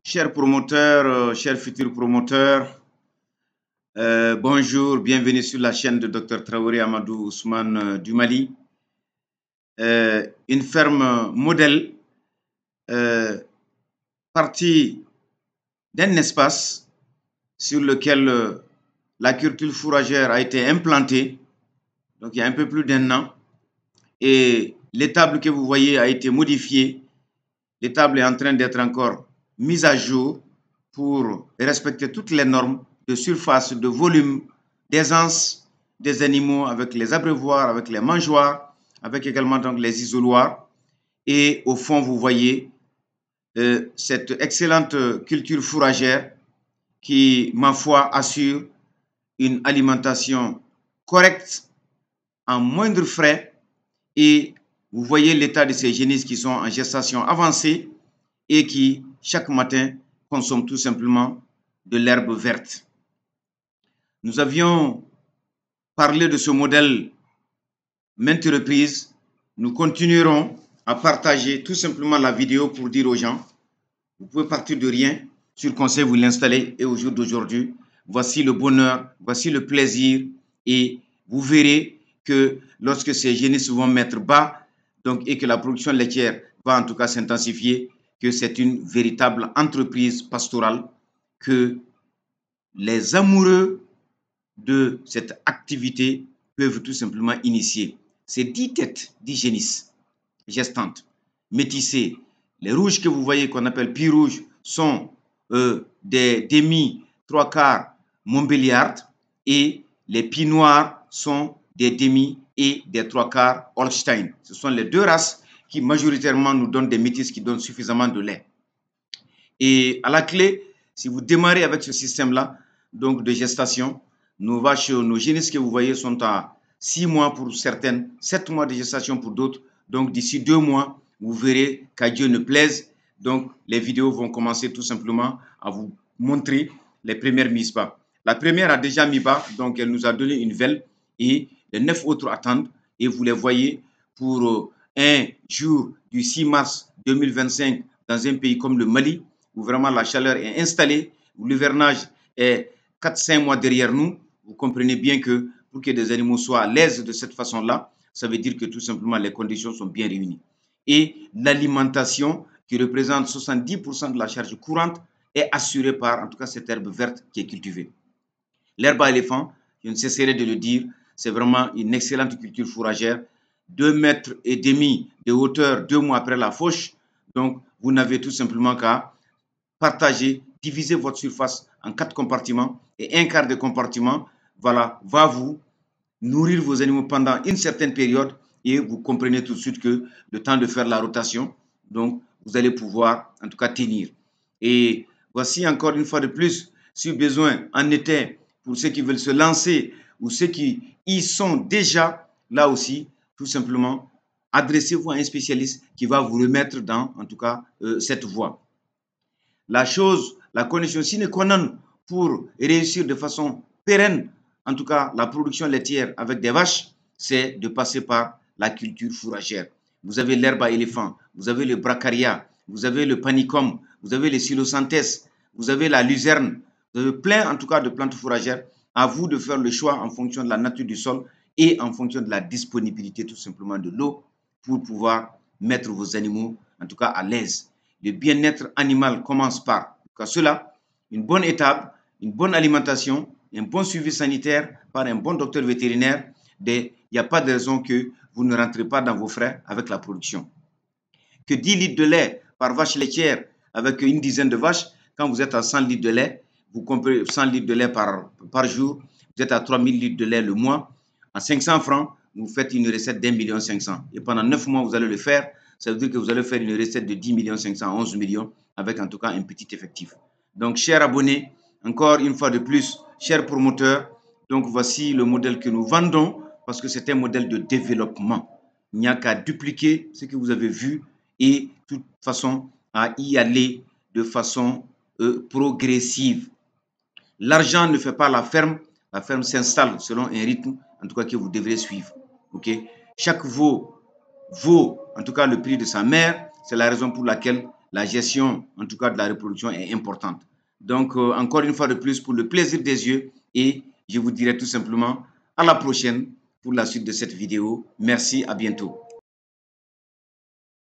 Chers promoteurs, chers futurs promoteurs, bonjour, bienvenue sur la chaîne de Dr Traoré Amadou Ousmane du Mali. Une ferme modèle partie d'un espace sur lequel la culture fourragère a été implantée, donc il y a un peu plus d'un an, et l'étable que vous voyez a été modifiée. L'étable est en train d'être encore mise à jour pour respecter toutes les normes de surface, de volume, d'aisance des animaux avec les abreuvoirs, avec les mangeoires, avec également donc les isoloirs. Et au fond, vous voyez cette excellente culture fourragère qui, ma foi, assure une alimentation correcte, en moindre frais. Et vous voyez l'état de ces génisses qui sont en gestation avancée et qui, chaque matin, consomment tout simplement de l'herbe verte. Nous avions parlé de ce modèle maintes reprises. Nous continuerons à partager tout simplement la vidéo pour dire aux gens, vous pouvez partir de rien, sur conseil vous l'installez et au jour d'aujourd'hui, voici le bonheur, voici le plaisir et vous verrez que lorsque ces génisses vont mettre bas, donc, et que la production laitière va en tout cas s'intensifier, que c'est une véritable entreprise pastorale que les amoureux de cette activité peuvent tout simplement initier. Ces 10 têtes d'hygiénistes gestantes, métissées, les rouges que vous voyez qu'on appelle pie rouge sont des demi 3/4 Montbéliard et les pie noirs sont des demi et des 3/4 Holstein. Ce sont les deux races qui majoritairement nous donnent des métisses qui donnent suffisamment de lait. Et à la clé, si vous démarrez avec ce système-là, donc de gestation, nos vaches, nos génisses que vous voyez sont à 6 mois pour certaines, 7 mois de gestation pour d'autres. Donc d'ici 2 mois, vous verrez qu'à Dieu ne plaise. Donc les vidéos vont commencer tout simplement à vous montrer les premières mises bas. La première a déjà mis bas, donc elle nous a donné une velle et les 9 autres attendent. Et vous les voyez pour un jour du 6 mars 2025 dans un pays comme le Mali, où vraiment la chaleur est installée, où l'hivernage est 4-5 mois derrière nous. Vous comprenez bien que pour que des animaux soient à l'aise de cette façon-là, ça veut dire que tout simplement les conditions sont bien réunies. Et l'alimentation, qui représente 70% de la charge courante, est assurée par, en tout cas, cette herbe verte qui est cultivée. L'herbe à éléphant, je ne cesserai de le dire, c'est vraiment une excellente culture fourragère. 2,5 mètres de hauteur 2 mois après la fauche. Donc, vous n'avez tout simplement qu'à partager, diviser votre surface en 4 compartiments et un quart de compartiment, voilà, va vous nourrir vos animaux pendant une certaine période et vous comprenez tout de suite que le temps de faire la rotation, donc vous allez pouvoir en tout cas tenir. Et voici encore une fois de plus, si besoin en été, pour ceux qui veulent se lancer ou ceux qui y sont déjà, là aussi, tout simplement, adressez-vous à un spécialiste qui va vous remettre dans, en tout cas, cette voie. La condition sine qua non pour réussir de façon pérenne, en tout cas la production laitière avec des vaches, c'est de passer par la culture fourragère. Vous avez l'herbe à éléphant, vous avez le bracharia, vous avez le panicum, vous avez les silocentès, vous avez la luzerne, vous avez plein en tout cas de plantes fourragères. À vous de faire le choix en fonction de la nature du sol et en fonction de la disponibilité tout simplement de l'eau pour pouvoir mettre vos animaux en tout cas à l'aise. Le bien-être animal commence par cela, une bonne étape, une bonne alimentation, un bon suivi sanitaire par un bon docteur vétérinaire. Il n'y a pas de raison que vous ne rentrez pas dans vos frais avec la production. Que 10 litres de lait par vache laitière avec une dizaine de vaches, quand vous êtes à 100 litres de lait, vous comprenez 100 litres de lait par jour, vous êtes à 3000 litres de lait le mois. À 500 francs, vous faites une recette d'1,5 million. Et pendant 9 mois, vous allez le faire. Ça veut dire que vous allez faire une recette de 10,5 millions, 11 millions, avec en tout cas un petit effectif. Donc, chers abonnés, encore une fois de plus, chers promoteurs, donc voici le modèle que nous vendons parce que c'est un modèle de développement. Il n'y a qu'à dupliquer ce que vous avez vu et de toute façon à y aller de façon progressive. L'argent ne fait pas la ferme s'installe selon un rythme, en tout cas que vous devrez suivre. Okay? Chaque veau vaut en tout cas le prix de sa mère, c'est la raison pour laquelle la gestion, en tout cas de la reproduction, est importante. Donc, encore une fois de plus, pour le plaisir des yeux, et je vous dirai tout simplement à la prochaine pour la suite de cette vidéo. Merci, à bientôt.